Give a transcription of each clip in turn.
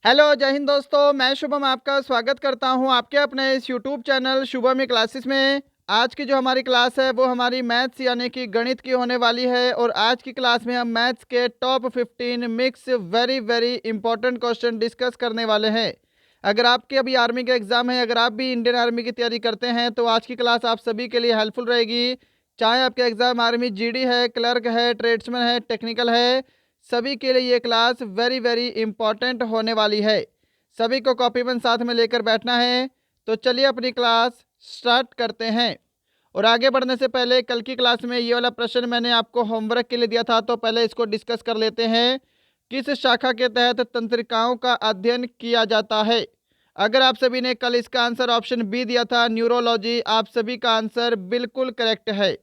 Hello जय हिंद दोस्तों, मैं शुभम आपका स्वागत करता हूं आपके अपने इस यूट्यूब चैनल शुभम क्लासेस में। आज की जो हमारी क्लास है वो हमारी मैथ्स यानी कि गणित की होने वाली है और आज की क्लास में हम मैथ्स के top 15 mix very very important question discuss करने वाले हैं। अगर आपके अभी आर्मी का एग्जाम है, अगर आप भी इंडियन आर्मी की तैयारी करते हैं तो आज की क्लास आप सभी के लिए हेल्पफुल रहेगी। चाहे आपका एग्जाम आर्मी जीडी है, क्लर्क है, ट्रेड्समैन है, टेक्निकल है, सभी के लिए ये क्लास वेरी वेरी इंपॉर्टेंट होने वाली है। सभी को कॉपी पेन साथ में लेकर बैठना है। तो चलिए अपनी क्लास स्टार्ट करते हैं। और आगे बढ़ने से पहले कल की क्लास में ये वाला प्रश्न मैंने आपको होमवर्क के लिए दिया था, तो पहले इसको डिस्कस कर लेते हैं। किस शाखा के तहत तंत्रिकाओं का अध्ययन किया जाता है? अगर आप सभी ने कल इसका आंसर ऑप्शन बी दिया था न्यूरोलॉजी, आप सभी का आंसर बिल्कुल करेक्ट है।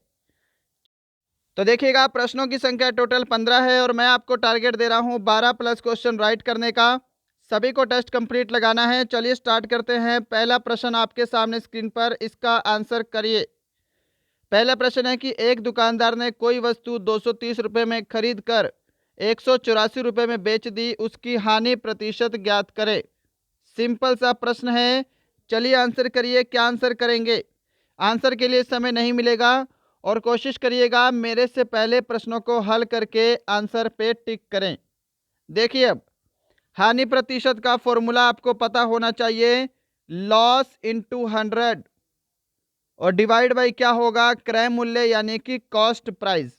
तो देखिएगा, प्रश्नों की संख्या टोटल 15 है और मैं आपको टारगेट दे रहा हूं 12 प्लस क्वेश्चन राइट करने का। सभी को टेस्ट कंप्लीट लगाना है। चलिए स्टार्ट करते हैं। पहला प्रश्न आपके सामने स्क्रीन पर, इसका आंसर करिए। पहला प्रश्न है कि एक दुकानदार ने कोई वस्तु 230 रुपये में खरीद कर 184 रुपये में बेच दी, उसकी हानि प्रतिशत ज्ञात करें। सिंपल सा प्रश्न है, चलिए आंसर करिए। क्या आंसर करेंगे? आंसर के लिए समय नहीं मिलेगा और कोशिश करिएगा मेरे से पहले प्रश्नों को हल करके आंसर पे टिक करें। देखिए, अब हानि प्रतिशत का फॉर्मूला आपको पता होना चाहिए, लॉस इनटू 100 और डिवाइड बाई क्या होगा, क्रय मूल्य यानी कि कॉस्ट प्राइस।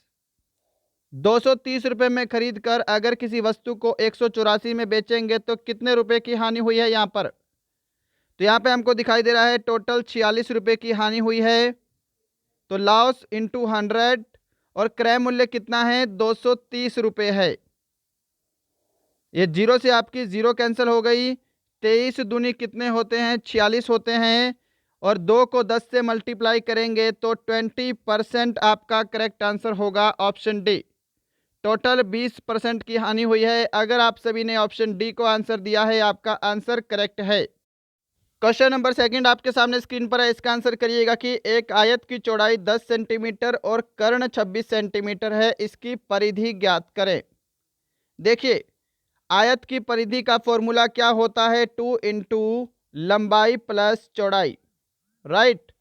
230 रुपये में खरीद कर अगर किसी वस्तु को 184 में बेचेंगे तो कितने रुपए की हानि हुई है यहाँ पर? तो यहाँ पे हमको दिखाई दे रहा है टोटल 46 रुपये की हानि हुई है। तो लॉस इंटू 100 और क्रय मूल्य कितना है, 230 रुपये है। ये जीरो से आपकी जीरो कैंसिल हो गई। 23 दूनी कितने होते हैं, 46 होते हैं और 2 को 10 से मल्टीप्लाई करेंगे तो 20% आपका करेक्ट आंसर होगा ऑप्शन डी। टोटल 20% की हानि हुई है। अगर आप सभी ने ऑप्शन डी को आंसर दिया है, आपका आंसर करेक्ट है। क्वेश्चन नंबर सेकंड आपके सामने स्क्रीन पर है। इसका आंसर करिएगा कि एक आयत की चौड़ाई 10 सेंटीमीटर और कर्ण 26 सेंटीमीटर है, इसकी परिधि ज्ञात करें। देखिए, आयत की परिधि का फॉर्मूला क्या होता है, 2 इंटू लंबाई प्लस चौड़ाई। राइट।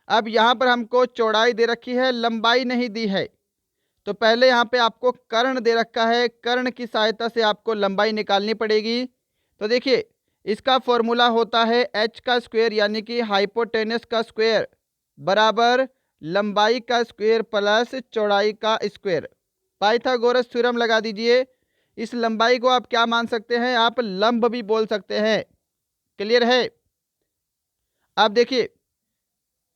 अब यहाँ पर हमको चौड़ाई दे रखी है, लंबाई नहीं दी है। तो पहले यहाँ पे आपको कर्ण दे रखा है, कर्ण की सहायता से आपको लंबाई निकालनी पड़ेगी। तो देखिए, इसका फॉर्मूला होता है h का स्क्वायर यानी कि हाइपोटेनस का स्क्वायर बराबर लंबाई का स्क्वायर प्लस चौड़ाई का स्क्वायर। पाइथागोरस थ्योरम लगा दीजिए। इस लंबाई को आप क्या मान सकते हैं, आप लंब भी बोल सकते हैं। क्लियर है? अब देखिए,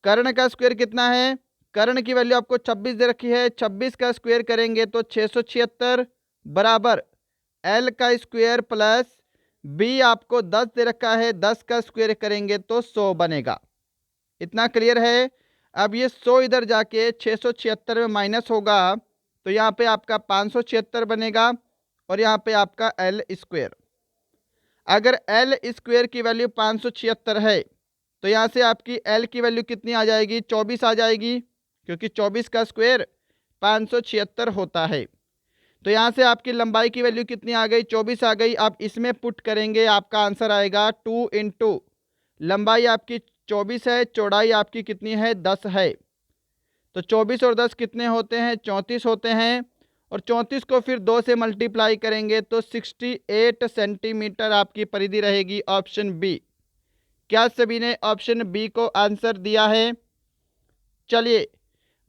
कर्ण का स्क्वायर कितना है, कर्ण की वैल्यू आपको 26 दे रखी है, 26 का स्क्वायर करेंगे तो 676 बराबर एल का स्क्वायर प्लस बी आपको 10 दे रखा है, 10 का स्क्वायर करेंगे तो 100 बनेगा। इतना क्लियर है? अब ये 100 इधर जाके 676 में माइनस होगा तो यहाँ पे आपका 576 बनेगा और यहाँ पे आपका एल स्क्वायर। अगर एल स्क्वायर की वैल्यू 576 है तो यहाँ से आपकी एल की वैल्यू कितनी आ जाएगी, 24 आ जाएगी, क्योंकि 24 का स्क्वायर 576 होता है। तो यहाँ से आपकी लंबाई की वैल्यू कितनी आ गई, 24 आ गई। आप इसमें पुट करेंगे, आपका आंसर आएगा 2 इंटू लंबाई आपकी 24 है, चौड़ाई आपकी कितनी है, 10 है। तो 24 और 10 कितने होते हैं, 34 होते हैं और 34 को फिर 2 से मल्टीप्लाई करेंगे तो 68 सेंटीमीटर आपकी परिधि रहेगी, ऑप्शन बी। क्या सभी ने ऑप्शन बी को आंसर दिया है? चलिए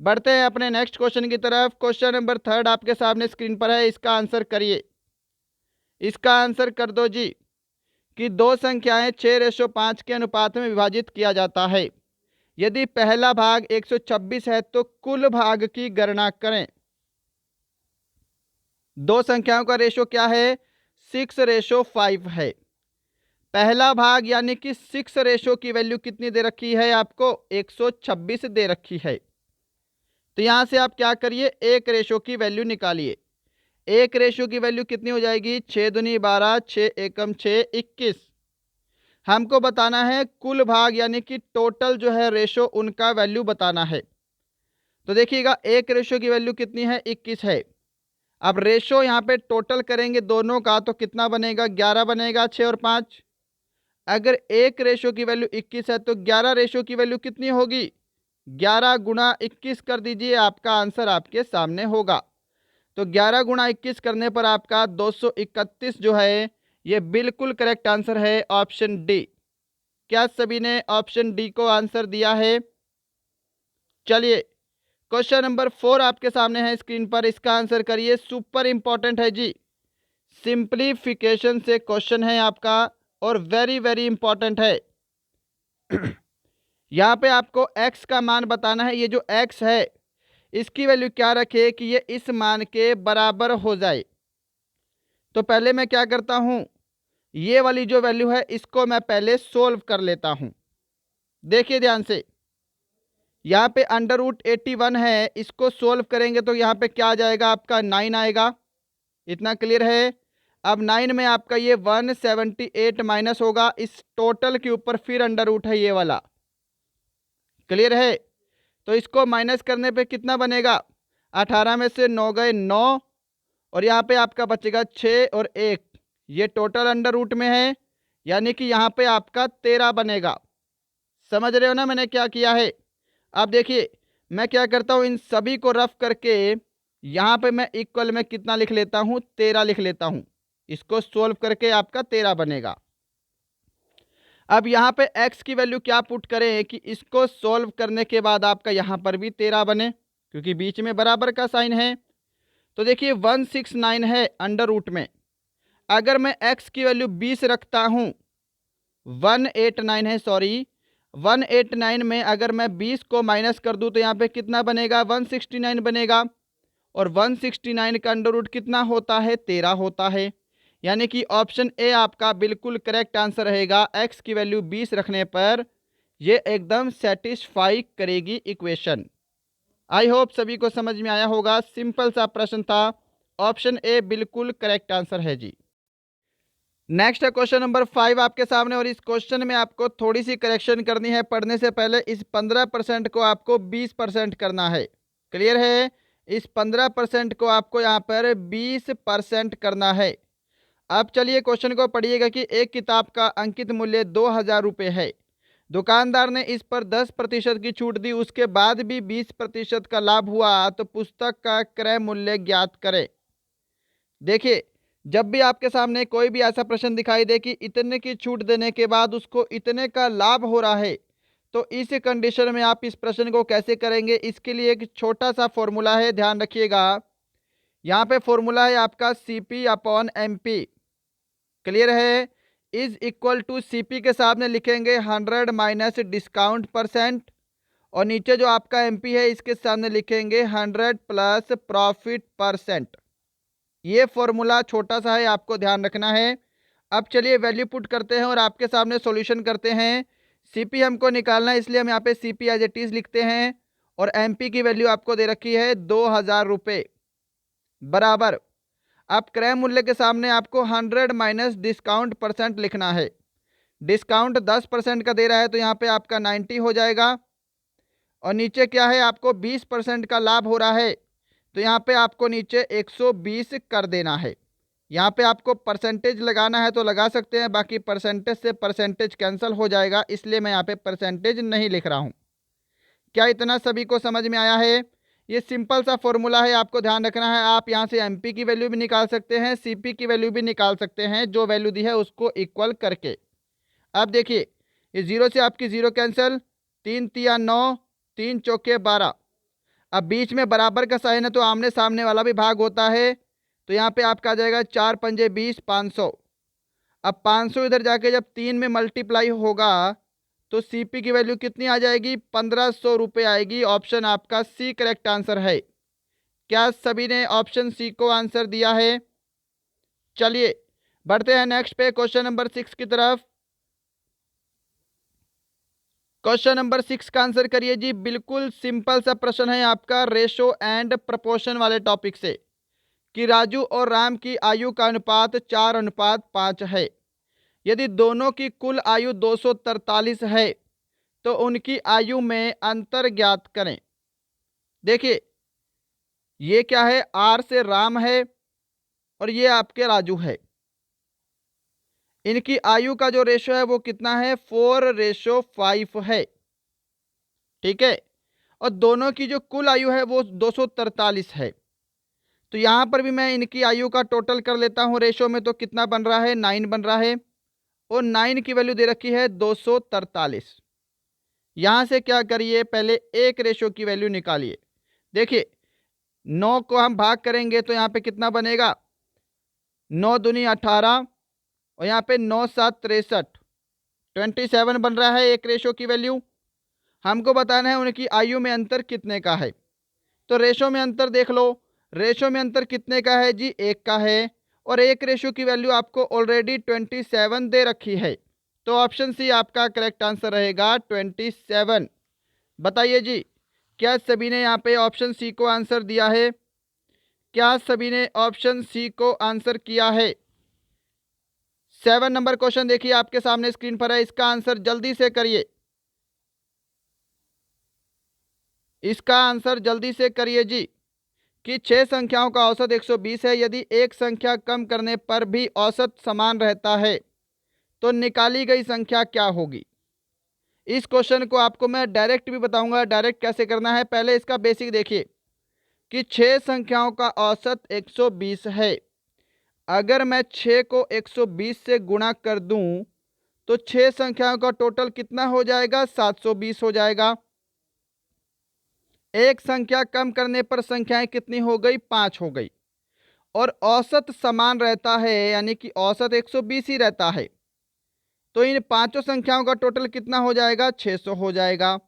बढ़ते हैं अपने नेक्स्ट क्वेश्चन की तरफ। क्वेश्चन नंबर थर्ड आपके सामने स्क्रीन पर है। इसका आंसर करिए। इसका आंसर कर दो जी कि दो संख्याएं 6:5 के अनुपात में विभाजित किया जाता है। यदि पहला भाग 126 है तो कुल भाग की गणना करें। दो संख्याओं का रेशो क्या है, 6:5 है। पहला भाग यानी कि 6 रेशो की वैल्यू कितनी दे रखी है आपको, 126 दे रखी है। तो यहां से आप क्या करिए, एक रेशो की वैल्यू निकालिए। एक रेशो की वैल्यू कितनी हो जाएगी, 6 दूनी 12, 6 एकम 6, 21। हमको बताना है कुल भाग यानी कि टोटल जो है रेशो, उनका वैल्यू बताना है। तो देखिएगा, एक रेशो की वैल्यू कितनी है, 21 है। अब रेशो यहाँ पे टोटल करेंगे दोनों का तो कितना बनेगा, 11 बनेगा, 6 और 5। अगर एक रेशो की वैल्यू 21 है तो 11 रेशो की वैल्यू कितनी होगी, 11 गुणा 21 कर दीजिए, आपका आंसर आपके सामने होगा। तो 11 गुणा 21 करने पर आपका 231 जो है ये बिल्कुल करेक्ट आंसर है, ऑप्शन डी। क्या सभी ने ऑप्शन डी को आंसर दिया है? चलिए क्वेश्चन नंबर 4 आपके सामने है स्क्रीन पर, इसका आंसर करिए, सुपर इंपॉर्टेंट है जी। सिंप्लीफिकेशन से क्वेश्चन है आपका और वेरी वेरी इंपॉर्टेंट है। यहाँ पे आपको x का मान बताना है। ये जो x है इसकी वैल्यू क्या रखे कि ये इस मान के बराबर हो जाए। तो पहले मैं क्या करता हूँ, ये वाली जो वैल्यू है इसको मैं पहले सोल्व कर लेता हूँ। देखिए ध्यान से, यहाँ पे √81 है, इसको सोल्व करेंगे तो यहाँ पे क्या आ जाएगा, आपका 9 आएगा। इतना क्लियर है? अब 9 में आपका ये 178 माइनस होगा, इस टोटल के ऊपर फिर अंडर रूट है ये वाला। क्लियर है? तो इसको माइनस करने पे कितना बनेगा, 18 में से 9 गए 9, और यहाँ पे आपका बचेगा 6 और 1, ये टोटल अंडर रूट में है, यानी कि यहाँ पे आपका 13 बनेगा। समझ रहे हो ना मैंने क्या किया है? अब देखिए मैं क्या करता हूँ, इन सभी को रफ करके यहाँ पे मैं इक्वल में कितना लिख लेता हूँ, 13 लिख लेता हूँ। इसको सोल्व करके आपका 13 बनेगा। अब यहाँ पे x की वैल्यू क्या पुट करें कि इसको सोल्व करने के बाद आपका यहाँ पर भी 13 बने, क्योंकि बीच में बराबर का साइन है। तो देखिए 169 है अंडर रूट में, अगर मैं x की वैल्यू 20 रखता हूँ, 189 है सॉरी, 189 में अगर मैं 20 को माइनस कर दूं तो यहाँ पे कितना बनेगा, 169 बनेगा, और 169 का अंडर रूट कितना होता है, 13 होता है। यानी कि ऑप्शन ए आपका बिल्कुल करेक्ट आंसर रहेगा। x की वैल्यू 20 रखने पर ये एकदम सेटिस्फाई करेगी इक्वेशन। आई होप सभी को समझ में आया होगा, सिंपल सा प्रश्न था, ऑप्शन ए बिल्कुल करेक्ट आंसर है जी। नेक्स्ट है क्वेश्चन नंबर 5 आपके सामने, और इस क्वेश्चन में आपको थोड़ी सी करेक्शन करनी है। पढ़ने से पहले इस 15% को आपको 20% करना है। क्लियर है? इस 15% को आपको यहाँ पर 20% करना है। अब चलिए क्वेश्चन को पढ़िएगा कि एक किताब का अंकित मूल्य 2000 रुपये है, दुकानदार ने इस पर 10% की छूट दी, उसके बाद भी 20% का लाभ हुआ, तो पुस्तक का क्रय मूल्य ज्ञात करें। देखिए जब भी आपके सामने कोई भी ऐसा प्रश्न दिखाई दे कि इतने की छूट देने के बाद उसको इतने का लाभ हो रहा है, तो इस कंडीशन में आप इस प्रश्न को कैसे करेंगे, इसके लिए एक छोटा सा फॉर्मूला है, ध्यान रखिएगा। यहाँ पे फॉर्मूला है आपका CP/MP। क्लियर है? इज इक्वल टू CP के सामने लिखेंगे 100 माइनस डिस्काउंट परसेंट, और नीचे जो आपका MP है इसके सामने लिखेंगे 100 प्लस प्रॉफिट परसेंट। ये फॉर्मूला छोटा सा है, आपको ध्यान रखना है। अब चलिए वैल्यू पुट करते हैं और आपके सामने सॉल्यूशन करते हैं। CP हमको निकालना है, इसलिए हम यहाँ पे CP एज इट इज लिखते हैं, और MP की वैल्यू आपको दे रखी है 2000 रुपये बराबर। अब क्रय मूल्य के सामने आपको 100 माइनस डिस्काउंट परसेंट लिखना है। डिस्काउंट 10% का दे रहा है तो यहाँ पे आपका 90 हो जाएगा, और नीचे क्या है, आपको 20% का लाभ हो रहा है, तो यहाँ पे आपको नीचे 120 कर देना है। यहाँ पे आपको परसेंटेज लगाना है तो लगा सकते हैं, बाकी परसेंटेज से परसेंटेज कैंसिल हो जाएगा, इसलिए मैं यहाँ पे परसेंटेज नहीं लिख रहा हूँ। क्या इतना सभी को समझ में आया है? ये सिंपल सा फॉर्मूला है, आपको ध्यान रखना है। आप यहाँ से MP की वैल्यू भी निकाल सकते हैं, CP की वैल्यू भी निकाल सकते हैं, जो वैल्यू दी है उसको इक्वल करके। अब देखिए ये 0 से आपकी 0 कैंसिल, 3 तिया 9, 3 चौके 12। अब बीच में बराबर का साइन है तो आमने सामने वाला भी भाग होता है, तो यहाँ पे आपका आ जाएगा 4 पंजे 20, 500। अब 500 इधर जाके जब 3 में मल्टीप्लाई होगा तो CP की वैल्यू कितनी आ जाएगी, 1500 रुपये आएगी। ऑप्शन आपका C करेक्ट आंसर है। क्या सभी ने ऑप्शन C को आंसर दिया है? चलिए बढ़ते हैं नेक्स्ट पे, क्वेश्चन नंबर 6 की तरफ। क्वेश्चन नंबर 6 का आंसर करिए जी। बिल्कुल सिंपल सा प्रश्न है आपका, रेशो एंड प्रपोर्शन वाले टॉपिक से, कि राजू और राम की आयु का अनुपात 4:5 है। यदि दोनों की कुल आयु 243 है तो उनकी आयु में अंतर ज्ञात करें। देखिए ये क्या है, आर से राम है और ये आपके राजू है। इनकी आयु का जो रेशो है वो कितना है, 4:5 है। ठीक है, और दोनों की जो कुल आयु है वो 243 है। तो यहां पर भी मैं इनकी आयु का टोटल कर लेता हूं रेशो में, तो कितना बन रहा है, 9 बन रहा है। और 9 की वैल्यू दे रखी है 243। यहां से क्या करिए, पहले एक रेशो की वैल्यू निकालिए। देखिए 9 को हम भाग करेंगे तो यहाँ पे कितना बनेगा, 9 दूनी 18 और यहाँ पे 9 7 63, 27 बन रहा है एक रेशो की वैल्यू। हमको बताना है उनकी आयु में अंतर कितने का है। तो रेशो में अंतर देख लो, रेशो में अंतर कितने का है जी, 1 का है। और एक रेशो की वैल्यू आपको ऑलरेडी 27 दे रखी है। तो ऑप्शन सी आपका करेक्ट आंसर रहेगा 27। बताइए जी, क्या सभी ने यहाँ पे ऑप्शन सी को आंसर दिया है? क्या सभी ने ऑप्शन सी को आंसर किया है? 7 नंबर क्वेश्चन देखिए आपके सामने स्क्रीन पर है, इसका आंसर जल्दी से करिए, इसका आंसर जल्दी से करिए जी। कि 6 संख्याओं का औसत 120 है, यदि एक संख्या कम करने पर भी औसत समान रहता है तो निकाली गई संख्या क्या होगी? इस क्वेश्चन को आपको मैं डायरेक्ट भी बताऊंगा, डायरेक्ट कैसे करना है। पहले इसका बेसिक देखिए कि 6 संख्याओं का औसत 120 है। अगर मैं 6 को 120 से गुणा कर दूं तो 6 संख्याओं का टोटल कितना हो जाएगा, 720 हो जाएगा। एक संख्या कम करने पर संख्याएं कितनी हो गई, 5 हो गई। और औसत समान रहता है, यानी कि औसत 120 ही रहता है। तो इन पांचों संख्याओं का टोटल कितना हो जाएगा, 600 हो जाएगा।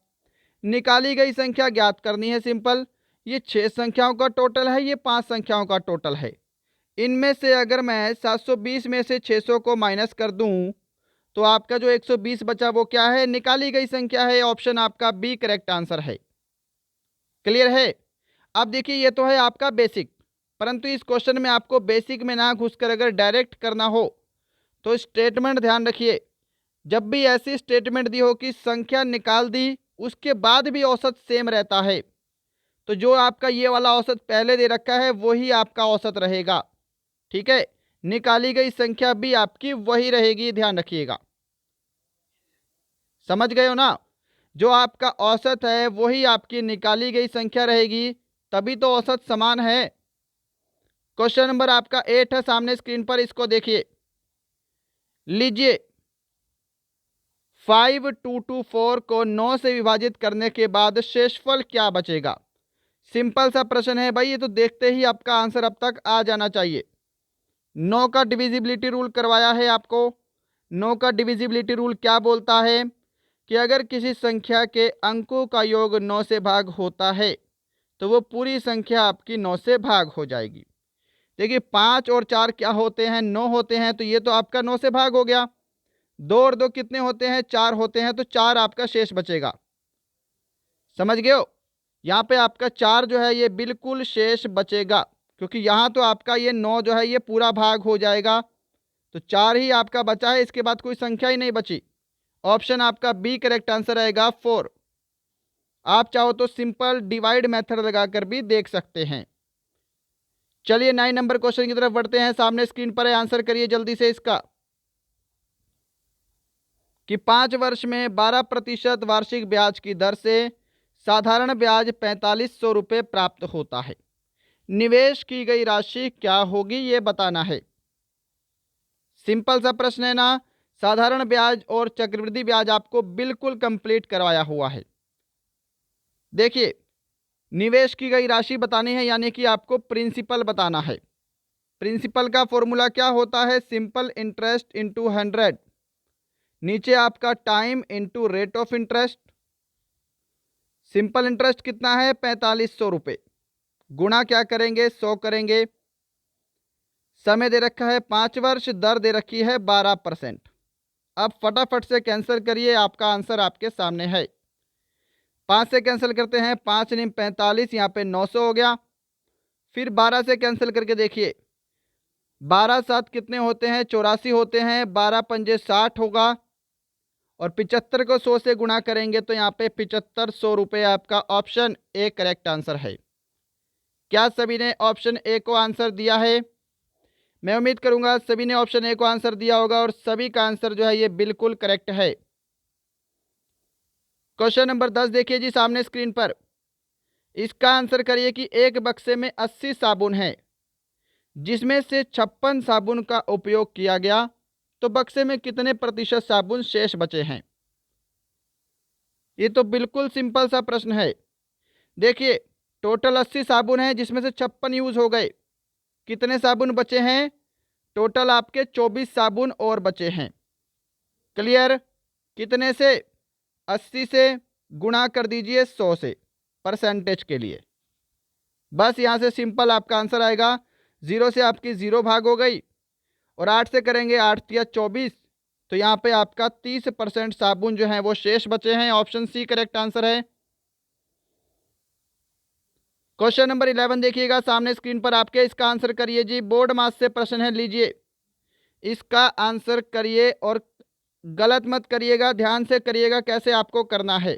निकाली गई संख्या ज्ञात करनी है, सिंपल। ये 6 संख्याओं का टोटल है, ये 5 संख्याओं का टोटल है। इनमें से अगर मैं 720 में से 600 को माइनस कर दूं तो आपका जो 120 बचा वो क्या है, निकाली गई संख्या है। ऑप्शन आपका बी करेक्ट आंसर है। क्लियर है? अब देखिए ये तो है आपका बेसिक, परंतु इस क्वेश्चन में आपको बेसिक में ना घुसकर अगर डायरेक्ट करना हो तो स्टेटमेंट ध्यान रखिए। जब भी ऐसी स्टेटमेंट दी हो कि संख्या निकाल दी उसके बाद भी औसत सेम रहता है, तो जो आपका ये वाला औसत पहले दे रखा है वही आपका औसत रहेगा। ठीक है, निकाली गई संख्या भी आपकी वही रहेगी, ध्यान रखिएगा। समझ गए हो ना? जो आपका औसत है वही आपकी निकाली गई संख्या रहेगी, तभी तो औसत समान है। क्वेश्चन नंबर आपका 8 है सामने स्क्रीन पर, इसको देखिए। लीजिए 5/2 को 9 से विभाजित करने के बाद शेषफल क्या बचेगा? सिंपल सा प्रश्न है भाई, ये तो देखते ही आपका आंसर अब तक आ जाना चाहिए। 9 का डिविजिबिलिटी रूल करवाया है आपको। 9 का डिविजिबिलिटी रूल क्या बोलता है कि अगर किसी संख्या के अंकों का योग 9 से भाग होता है तो वो पूरी संख्या आपकी 9 से भाग हो जाएगी। देखिए 5 और 4 क्या होते हैं, 9 होते हैं, तो ये तो आपका 9 से भाग हो गया। 2 और 2 कितने होते हैं, 4 होते हैं, तो 4 आपका शेष बचेगा। समझ गए हो? यहाँ पे आपका 4 जो है ये बिल्कुल शेष बचेगा, क्योंकि यहाँ तो आपका ये 9 जो है ये पूरा भाग हो जाएगा। तो 4 ही आपका बचा है, इसके बाद कोई संख्या ही नहीं बची। ऑप्शन आपका बी करेक्ट आंसर आएगा 4। आप चाहो तो सिंपल डिवाइड मेथड लगाकर भी देख सकते हैं। चलिए 9 नंबर क्वेश्चन की तरफ बढ़ते हैं, सामने स्क्रीन पर है, आंसर करिए जल्दी से इसका। कि 5 वर्ष में 12% वार्षिक ब्याज की दर से साधारण ब्याज 4500 रुपये प्राप्त होता है। निवेश की गई राशि क्या होगी ये बताना है। सिंपल सा प्रश्न है ना। साधारण ब्याज और चक्रवृद्धि ब्याज आपको बिल्कुल कंप्लीट करवाया हुआ है। देखिए निवेश की गई राशि बतानी है, यानी कि आपको प्रिंसिपल बताना है। प्रिंसिपल का फॉर्मूला क्या होता है, सिंपल इंटरेस्ट इंटू 100, नीचे आपका time into rate of interest. Simple interest कितना है, 4500 रुपये, गुणा क्या करेंगे, 100 करेंगे। समय दे रखा है 5 वर्ष, दर दे रखी है 12%। अब फटाफट से कैंसिल करिए, आपका आंसर आपके सामने है। 5 से कैंसिल करते हैं, 5 × 45, यहाँ पे 900 हो गया। फिर 12 से कैंसिल करके देखिए, 12 7 कितने होते हैं, 84 होते हैं, 12 पंजे 60 होगा। और 75 को 100 से गुणा करेंगे तो यहाँ पे 7500 रुपये आपका ऑप्शन ए करेक्ट आंसर है। क्या सभी ने ऑप्शन ए को आंसर दिया है? मैं उम्मीद करूंगा सभी ने ऑप्शन ए को आंसर दिया होगा और सभी का आंसर जो है ये बिल्कुल करेक्ट है। क्वेश्चन नंबर 10 देखिए जी सामने स्क्रीन पर। इसका आंसर करिए कि एक बक्से में 80 साबुन है, जिसमें से 56 साबुन का उपयोग किया गया, तो बक्से में कितने प्रतिशत साबुन शेष बचे हैं? ये तो बिल्कुल सिंपल सा प्रश्न है। देखिए टोटल 80 साबुन है, जिसमें से 56 यूज हो गए, कितने साबुन बचे हैं? टोटल आपके 24 साबुन और बचे हैं। क्लियर? कितने से? 80 से गुणा कर दीजिए 100 से, परसेंटेज के लिए। बस यहाँ से सिंपल आपका आंसर आएगा। 0 से आपकी 0 भाग हो गई और 8 से करेंगे 8 या 24, तो यहाँ पे आपका 30% साबुन जो है वो शेष बचे हैं। ऑप्शन सी करेक्ट आंसर है। क्वेश्चन नंबर 11 देखिएगा सामने स्क्रीन पर आपके। इसका आंसर करिए जी। बोर्ड मास से प्रश्न है, लीजिए इसका आंसर करिए और गलत मत करिएगा, ध्यान से करिएगा कैसे आपको करना है।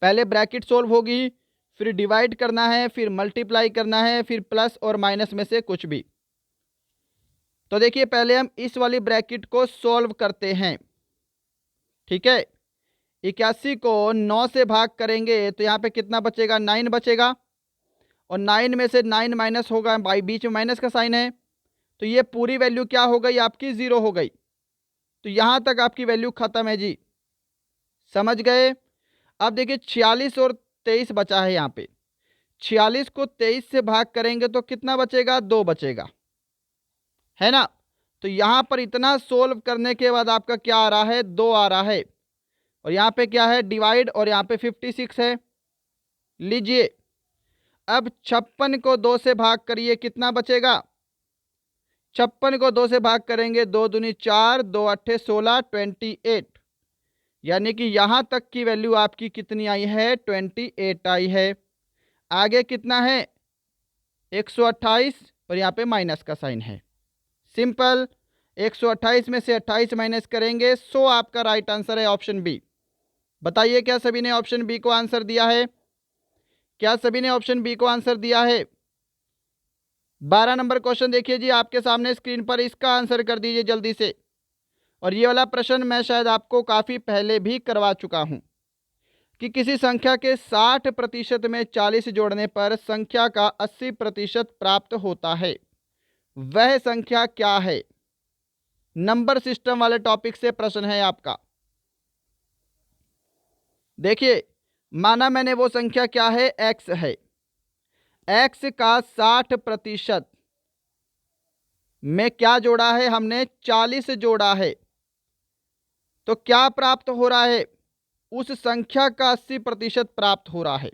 पहले ब्रैकेट सोल्व होगी, फिर डिवाइड करना है, फिर मल्टीप्लाई करना है, फिर प्लस और माइनस में से कुछ भी। तो देखिए पहले हम इस वाली ब्रैकेट को सोल्व करते हैं। ठीक है, 81 को 9 से भाग करेंगे तो यहाँ पे कितना बचेगा? 9 बचेगा, और 9 में से 9 माइनस होगा, भाई बीच में माइनस का साइन है, तो ये पूरी वैल्यू क्या हो गई? आपकी 0 हो गई। तो यहाँ तक आपकी वैल्यू खत्म है जी, समझ गए? अब देखिए 46 और 23 बचा है। यहाँ पे 46 को 23 से भाग करेंगे तो कितना बचेगा? 2 बचेगा, है ना? तो यहाँ पर इतना सोल्व करने के बाद आपका क्या आ रहा है? 2 आ रहा है, और यहाँ पे क्या है? डिवाइड, और यहाँ पे 56 है। लीजिए अब 56 को 2 से भाग करिए, कितना बचेगा? 56 को 2 से भाग करेंगे, 2 दूनी 4, 2 अट्ठे 16, 28, यानी कि यहाँ तक की वैल्यू आपकी कितनी आई है? 28 आई है। आगे कितना है? 128, और यहाँ पे माइनस का साइन है। सिंपल, 128 में से 28 माइनस करेंगे, 100 आपका राइट आंसर है, ऑप्शन बी। बताइए क्या सभी ने ऑप्शन बी को आंसर दिया है? क्या सभी ने ऑप्शन बी को आंसर दिया है? 12 नंबर क्वेश्चन देखिए जी आपके सामने स्क्रीन पर। इसका आंसर कर दीजिए जल्दी से। और ये वाला प्रश्न मैं शायद आपको काफ़ी पहले भी करवा चुका हूं कि किसी संख्या के 60% में 40 जोड़ने पर संख्या का 80% प्राप्त होता है, वह संख्या क्या है? नंबर सिस्टम वाले टॉपिक से प्रश्न है आपका। देखिए माना मैंने वो संख्या क्या है? एक्स है। एक्स का 60% में क्या जोड़ा है हमने? 40 जोड़ा है। तो क्या प्राप्त हो रहा है? उस संख्या का 80% प्राप्त हो रहा है।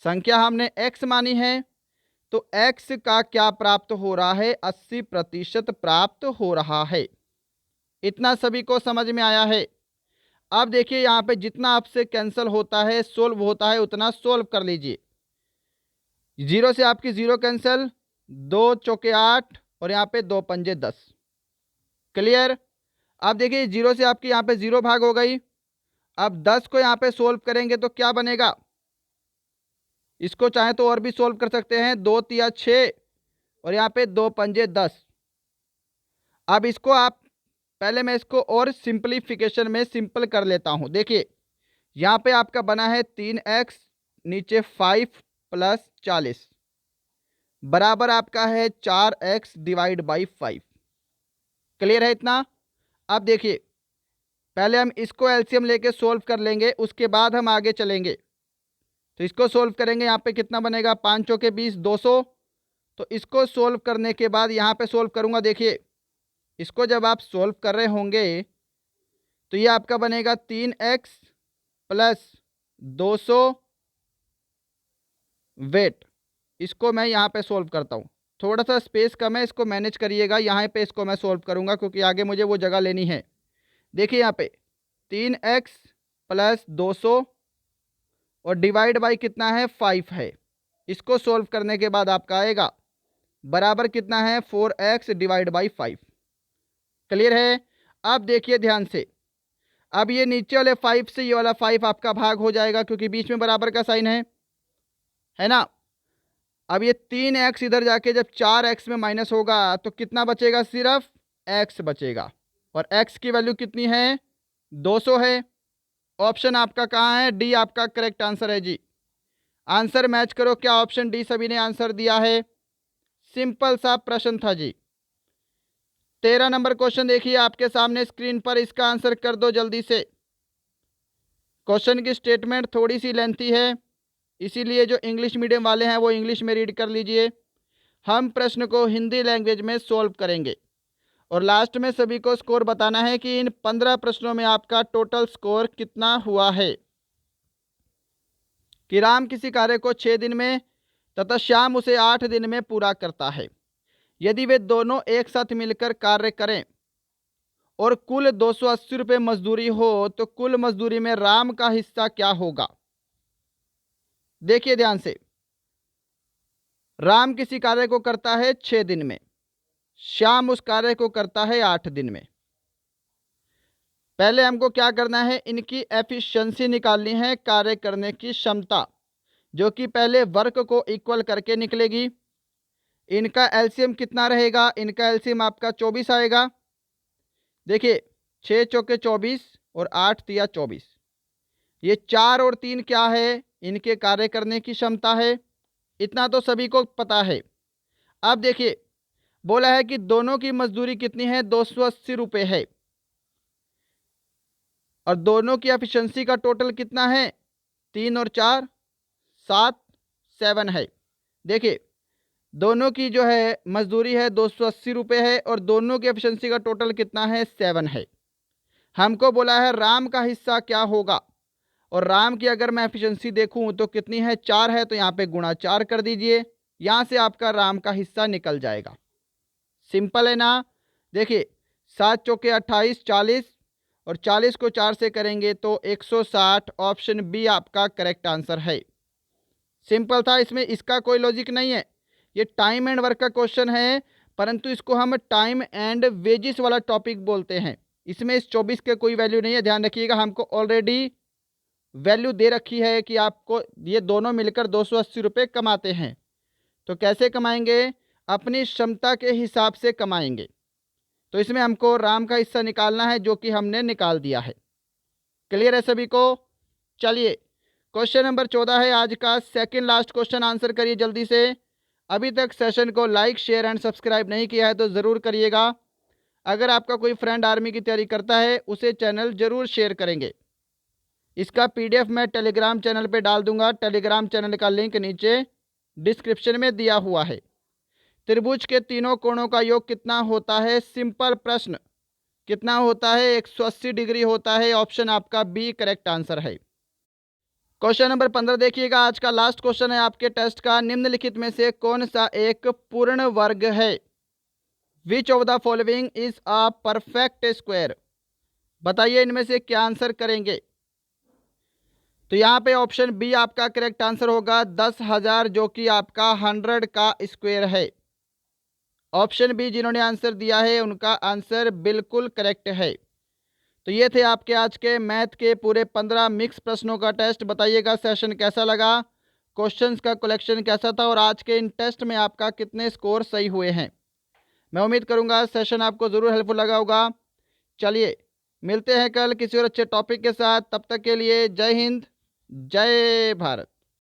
संख्या हमने एक्स मानी है, तो एक्स का क्या प्राप्त हो रहा है? 80% प्राप्त हो रहा है। इतना सभी को समझ में आया है? अब देखिए यहाँ पे जितना आपसे कैंसिल होता है, सोल्व होता है, उतना सोल्व कर लीजिए। 0 से आपकी 0 कैंसिल, 2 चौके 8, और यहाँ पे 2 पंजे 10। क्लियर? अब देखिए 0 से आपकी यहाँ पे 0 भाग हो गई। अब 10 को यहाँ पे सोल्व करेंगे तो क्या बनेगा? इसको चाहे तो और भी सोल्व कर सकते हैं, 2 तिया 6, और यहाँ पे 2 पंजे 10। अब इसको आप, पहले मैं इसको और सिंप्लीफिकेशन में सिंपल कर लेता हूँ। देखिए यहाँ पे आपका बना है 3x, नीचे 5 प्लस 40 बराबर आपका है 4x डिवाइड बाई 5। क्लियर है इतना? अब देखिए पहले हम इसको एलसीएम लेके सोल्व कर लेंगे, उसके बाद हम आगे चलेंगे। तो इसको सोल्व करेंगे, यहाँ पे कितना बनेगा? 5 चौके 20, 200। तो इसको सोल्व करने के बाद यहाँ पे सोल्व करूँगा। देखिए इसको जब आप सोल्व कर रहे होंगे तो ये आपका बनेगा 3x प्लस 200 वेट। इसको मैं यहाँ पे सोल्व करता हूँ, थोड़ा सा स्पेस कम है, इसको मैनेज करिएगा। यहाँ पे इसको मैं सोल्व करूँगा क्योंकि आगे मुझे वो जगह लेनी है। देखिए यहाँ पे 3x प्लस 200 और डिवाइड बाई कितना है? 5 है। इसको सोल्व करने के बाद आपका आएगा बराबर कितना है? 4x divide by 5। क्लियर है? अब देखिए ध्यान से, अब ये नीचे वाले 5 से ये वाला 5 आपका भाग हो जाएगा क्योंकि बीच में बराबर का साइन है ना? अब ये 3x इधर जाके जब 4x में माइनस होगा तो कितना बचेगा, सिर्फ x बचेगा। और x की वैल्यू कितनी है, 200 है। ऑप्शन आपका कहाँ है, डी आपका करेक्ट आंसर है जी। आंसर मैच करो, क्या ऑप्शन डी सभी ने आंसर दिया है। सिंपल सा प्रश्न था जी। 13 नंबर क्वेश्चन देखिए आपके सामने स्क्रीन पर, इसका आंसर कर दो जल्दी से। क्वेश्चन की स्टेटमेंट थोड़ी सी लेंथी है, इसीलिए जो इंग्लिश मीडियम वाले हैं वो इंग्लिश में रीड कर लीजिए। हम प्रश्न को हिंदी लैंग्वेज में सॉल्व करेंगे और लास्ट में सभी को स्कोर बताना है कि इन 15 प्रश्नों में आपका टोटल स्कोर कितना हुआ है। कि राम किसी कार्य को 6 दिन में तथा श्याम उसे 8 दिन में पूरा करता है। यदि वे दोनों एक साथ मिलकर कार्य करें और कुल 280 रुपये मजदूरी हो तो कुल मजदूरी में राम का हिस्सा क्या होगा। देखिए ध्यान से, राम किसी कार्य को करता है 6 दिन में, श्याम उस कार्य को करता है 8 दिन में। पहले हमको क्या करना है, इनकी एफिशिएंसी निकालनी है, कार्य करने की क्षमता, जो कि पहले वर्क को इक्वल करके निकलेगी। इनका एलसीएम कितना रहेगा, इनका एलसीएम आपका 24 आएगा। देखिए 6 चौके 24 और 8 तिया 24, ये 4 और 3 क्या है, इनके कार्य करने की क्षमता है। इतना तो सभी को पता है। अब देखिए बोला है कि दोनों की मजदूरी कितनी है, 280 रुपये है, और दोनों की एफिशिएंसी का टोटल कितना है, 3 और 4 7 7 है। देखिए दोनों की जो है मजदूरी है 280 रुपये है और दोनों की एफिशिएंसी का टोटल कितना है, 7 है। हमको बोला है राम का हिस्सा क्या होगा, और राम की अगर मैं एफिशिएंसी देखूं तो कितनी है, 4 है, तो यहाँ पे गुणा 4 कर दीजिए, यहाँ से आपका राम का हिस्सा निकल जाएगा। सिंपल है ना। देखिए 7 चौके 28 40 और 40 को 4 से करेंगे तो 160। ऑप्शन बी आपका करेक्ट आंसर है। सिंपल था, इसमें इसका कोई लॉजिक नहीं है। ये टाइम एंड वर्क का क्वेश्चन है, परंतु इसको हम टाइम एंड वेजिस वाला टॉपिक बोलते हैं। इसमें इस 24 के कोई वैल्यू नहीं है, ध्यान रखिएगा। हमको ऑलरेडी वैल्यू दे रखी है कि आपको ये दोनों मिलकर 280 रुपये कमाते हैं। तो कैसे कमाएंगे, अपनी क्षमता के हिसाब से कमाएंगे। तो इसमें हमको राम का हिस्सा निकालना है, जो कि हमने निकाल दिया है। क्लियर है सभी को। चलिए क्वेश्चन नंबर 14 है आज का, सेकंड लास्ट क्वेश्चन, आंसर करिए जल्दी से। अभी तक सेशन को लाइक शेयर एंड सब्सक्राइब नहीं किया है तो ज़रूर करिएगा। अगर आपका कोई फ्रेंड आर्मी की तैयारी करता है उसे चैनल ज़रूर शेयर करेंगे। इसका पीडीएफ मैं टेलीग्राम चैनल पे डाल दूंगा, टेलीग्राम चैनल का लिंक नीचे डिस्क्रिप्शन में दिया हुआ है। त्रिभुज के तीनों कोणों का योग कितना होता है, सिंपल प्रश्न, कितना होता है, 180 डिग्री होता है। ऑप्शन आपका बी करेक्ट आंसर है। क्वेश्चन नंबर 15 देखिएगा, आज का लास्ट क्वेश्चन है आपके टेस्ट का। निम्नलिखित में से कौन सा एक पूर्ण वर्ग है। Which of the following is a perfect square. बताइए इनमें से क्या आंसर करेंगे। तो यहाँ पे ऑप्शन बी आपका करेक्ट आंसर होगा, 10,000, जो कि आपका 100 का स्क्वायर है। ऑप्शन बी जिन्होंने आंसर दिया है उनका आंसर बिल्कुल करेक्ट है। तो ये थे आपके आज के मैथ के पूरे 15 मिक्स प्रश्नों का टेस्ट। बताइएगा सेशन कैसा लगा, क्वेश्चंस का कलेक्शन कैसा था, और आज के इन टेस्ट में आपका कितने स्कोर सही हुए हैं। मैं उम्मीद करूंगा सेशन आपको ज़रूर हेल्पफुल लगा होगा। चलिए मिलते हैं कल किसी और अच्छे टॉपिक के साथ। तब तक के लिए जय हिंद, जय भारत।